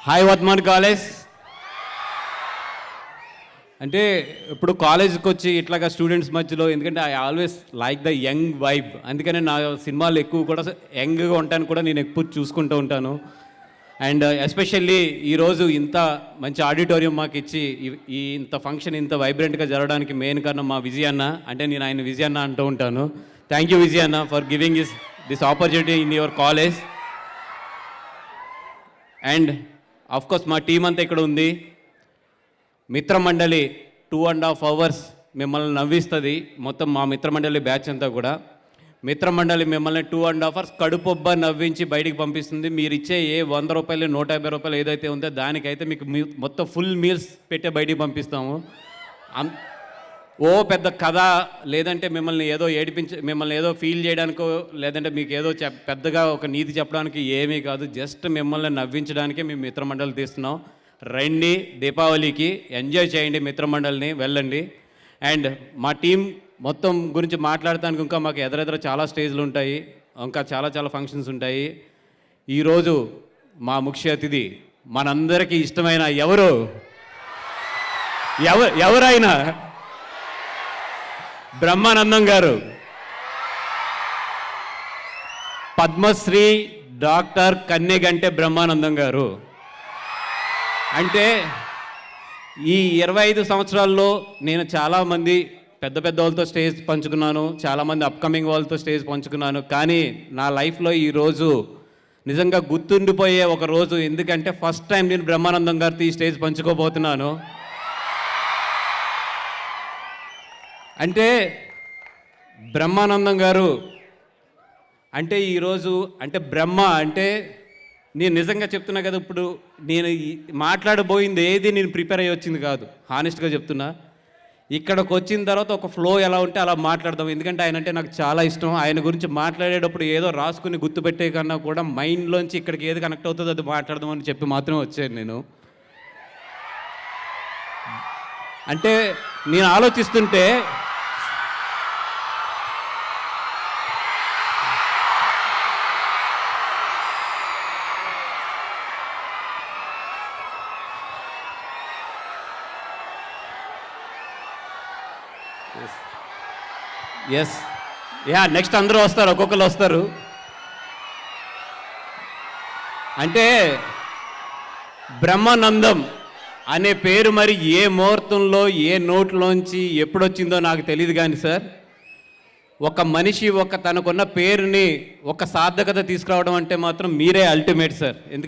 Hi Vardhaman college. అంటే ఇప్పుడు కాలేజ్కి వచ్చి ఇట్లాగా స్టూడెంట్స్ మధ్యలో, ఎందుకంటే I always like the young vibe, అందుకనే నా సినిమాలు ఎక్కువ కూడా యంగ్గా ఉంటాను కూడా నేను ఎక్కువ చూసుకుంటూ ఉంటాను. అండ్ ఎస్పెషల్లీ ఈరోజు ఇంత మంచి ఆడిటోరియం మాకు ఇచ్చి ఈ ఇంత ఫంక్షన్ ఇంత వైబ్రెంట్గా జరగడానికి మెయిన్ కారణం మా విజయ్ అన్న. అంటే నేను ఆయన విజయ్ అన్న అంటూ ఉంటాను. థ్యాంక్ యూ విజయ్ అన్న for giving this opportunity in your college. And of course మా టీం అంతా ఇక్కడ ఉంది. మిత్రమండలి 2.5 hours మిమ్మల్ని నవ్విస్తుంది. మొత్తం మా మిత్రమండలి బ్యాచ్ అంతా కూడా మిత్రమండలి మిమ్మల్ని 2.5 hours కడుపొబ్బ నవ్వించి బయటికి పంపిస్తుంది. మీరు ఇచ్చే ఏ 100 రూపాయలు 150 రూపాయలు ఏదైతే ఉందో దానికైతే మీకు మొత్తం ఫుల్ మీల్స్ పెట్టే బయటికి పంపిస్తాము. ఓ పెద్ద కథ లేదంటే మిమ్మల్ని ఏదో మిమ్మల్ని ఏదో ఫీల్ చేయడానికో లేదంటే మీకు ఏదో పెద్దగా ఒక నీతి చెప్పడానికి ఏమీ కాదు. జస్ట్ మిమ్మల్ని నవ్వించడానికే మేము మిత్రమండలి తీస్తున్నాం. రండి, దీపావళికి ఎంజాయ్ చేయండి, మిత్రమండలిని వెళ్ళండి. అండ్ మా టీం మొత్తం గురించి మాట్లాడటానికి ఇంకా మాకు ఎదురెదురు చాలా స్టేజ్లు ఉంటాయి, ఇంకా చాలా చాలా ఫంక్షన్స్ ఉంటాయి. ఈరోజు మా ముఖ్య అతిథి మనందరికీ ఇష్టమైన ఎవరైనా బ్రహ్మానందం గారు, పద్మశ్రీ డాక్టర్ కన్నెగంటే బ్రహ్మానందం గారు. అంటే ఈ 25 సంవత్సరాల్లో నేను చాలామంది పెద్ద పెద్ద వాళ్ళతో స్టేజ్ పంచుకున్నాను, చాలామంది అప్కమింగ్ వాళ్ళతో స్టేజ్ పంచుకున్నాను. కానీ నా లైఫ్లో ఈరోజు నిజంగా గుర్తుండిపోయే ఒక రోజు, ఎందుకంటే ఫస్ట్ టైం నేను బ్రహ్మానందం గారితో ఈ స్టేజ్ పంచుకోబోతున్నాను. అంటే బ్రహ్మానందం గారు అంటే ఈరోజు అంటే బ్రహ్మ అంటే నేను నిజంగా చెప్తున్నా కదా, ఇప్పుడు నేను మాట్లాడబోయింది ఏది నేను ప్రిపేర్ అయ్యి వచ్చింది కాదు, హానెస్ట్గా చెప్తున్నా. ఇక్కడికి వచ్చిన తర్వాత ఒక ఫ్లో ఎలా ఉంటే అలా మాట్లాడదాం. ఎందుకంటే ఆయన అంటే నాకు చాలా ఇష్టం. ఆయన గురించి మాట్లాడేటప్పుడు ఏదో రాసుకుని గుర్తుపెట్టే కన్నా కూడా మైండ్లోంచి ఇక్కడికి ఏది కనెక్ట్ అవుతుందో అది మాట్లాడదాం అని చెప్పి మాత్రమే వచ్చాను నేను. అంటే నేను ఆలోచిస్తుంటే నెక్స్ట్ అందరూ వస్తారు, ఒక్కొక్కరు వస్తారు. అంటే బ్రహ్మానందం అనే పేరు మరి ఏ ముహూర్తంలో ఏ నోట్లోంచి ఎప్పుడొచ్చిందో నాకు తెలియదు కానీ సార్, ఒక మనిషి తనకున్న పేరుని ఒక సార్థకత తీసుకురావడం అంటే మాత్రం మీరే అల్టిమేట్ సార్. ఎందుకంటే